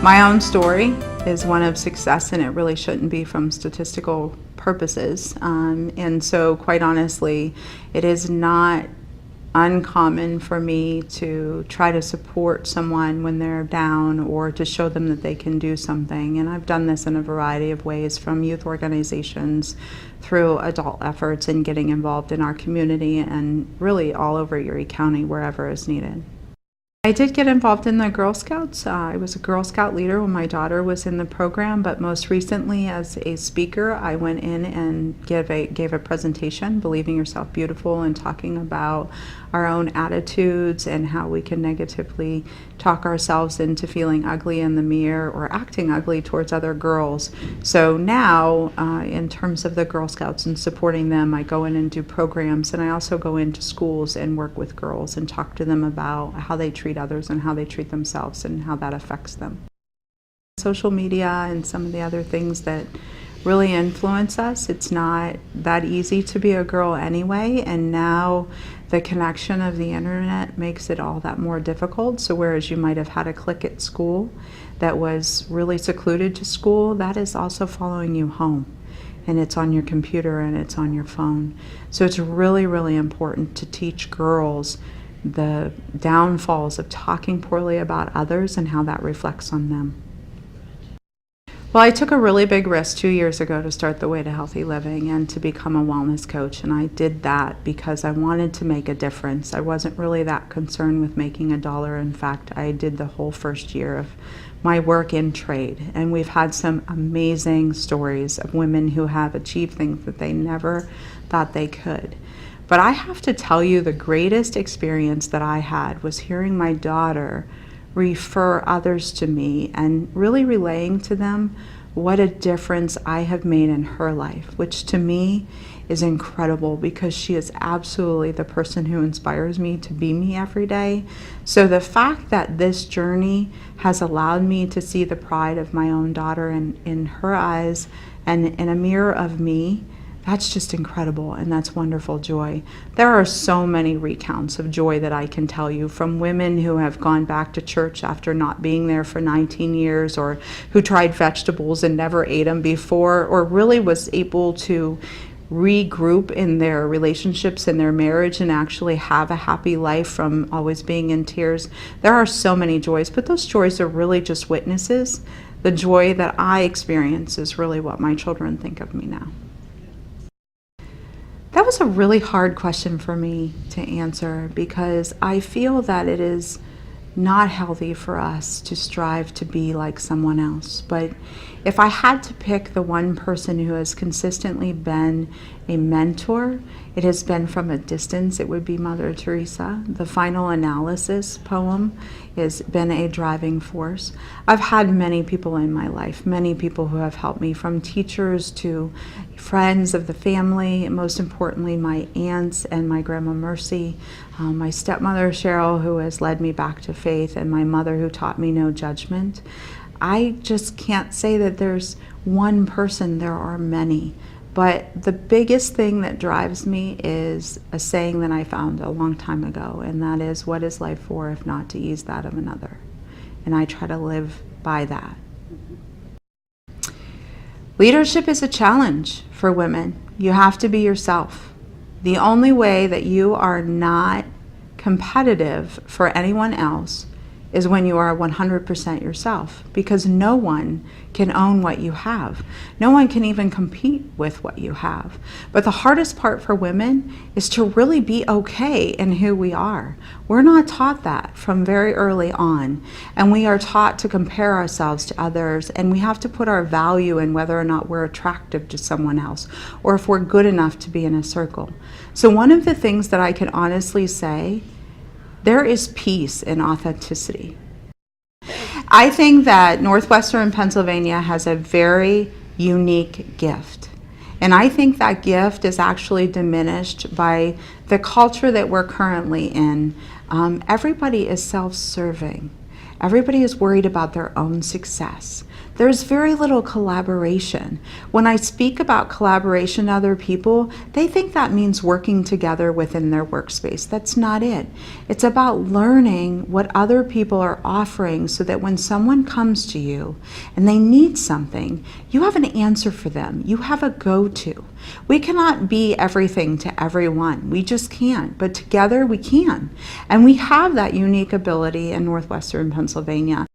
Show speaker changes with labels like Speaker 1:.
Speaker 1: My own story is one of success, and it really shouldn't be from statistical purposes. And so quite honestly, it is not uncommon for me to try to support someone when they're down or to show them that they can do something. And I've done this in a variety of ways, from youth organizations through adult efforts and getting involved in our community and really all over Erie County, wherever is needed. I did get involved in the Girl Scouts. I was a Girl Scout leader when my daughter was in the program, but most recently as a speaker, I went in and gave a presentation, Believing Yourself Beautiful, and talking about our own attitudes and how we can negatively talk ourselves into feeling ugly in the mirror or acting ugly towards other girls. So now, in terms of the Girl Scouts and supporting them, I go in and do programs, and I also go into schools and work with girls and talk to them about how they treat others and how they treat themselves and how that affects them. Social media and some of the other things that really influence us, it's not that easy to be a girl anyway, and now the connection of the internet makes it all that more difficult. So whereas you might have had a clique at school that was really secluded to school, that is also following you home, and it's on your computer and it's on your phone. So it's really, really important to teach girls the downfalls of talking poorly about others and how that reflects on them. Well, I took a really big risk 2 years ago to start the Way to Healthy Living and to become a wellness coach, and I did that because I wanted to make a difference. I wasn't really that concerned with making a dollar. In fact, I did the whole first year of my work in trade, and we've had some amazing stories of women who have achieved things that they never thought they could. But I have to tell you, the greatest experience that I had was hearing my daughter refer others to me and really relaying to them what a difference I have made in her life, which to me is incredible because she is absolutely the person who inspires me to be me every day. So the fact that this journey has allowed me to see the pride of my own daughter in her eyes and in a mirror of me, that's just incredible, and that's wonderful joy. There are so many recounts of joy that I can tell you, from women who have gone back to church after not being there for 19 years, or who tried vegetables and never ate them before, or really was able to regroup in their relationships and their marriage and actually have a happy life from always being in tears. There are so many joys, but those joys are really just witnesses. The joy that I experience is really what my children think of me now. That was a really hard question for me to answer because I feel that it is not healthy for us to strive to be like someone else. But if I had to pick the one person who has consistently been a mentor, it has been from a distance, it would be Mother Teresa. The Final Analysis poem has been a driving force. I've had many people in my life, many people who have helped me, from teachers to friends of the family, most importantly my aunts and my Grandma Mercy, my stepmother Cheryl, who has led me back to faith, and my mother, who taught me no judgment. I just can't say that there's one person, there are many. But the biggest thing that drives me is a saying that I found a long time ago, and that is, what is life for if not to ease that of another? And I try to live by that. Leadership is a challenge for women. You have to be yourself. The only way that you are not competitive for anyone else is when you are 100% yourself, because no one can own what you have. No one can even compete with what you have. But the hardest part for women is to really be okay in who we are. We're not taught that from very early on, and we are taught to compare ourselves to others, and we have to put our value in whether or not we're attractive to someone else or if we're good enough to be in a circle. So one of the things that I can honestly say, there is peace in authenticity. I think that Northwestern Pennsylvania has a very unique gift. And I think that gift is actually diminished by the culture that we're currently in. Everybody is self-serving. Everybody is worried about their own success. there's very little collaboration. When I speak about collaboration to other people, they think that means working together within their workspace. That's not it. It's about learning what other people are offering so that when someone comes to you and they need something, you have an answer for them. You have a go-to. We cannot be everything to everyone. We just can't, but together we can. And we have that unique ability in Northwestern Pennsylvania.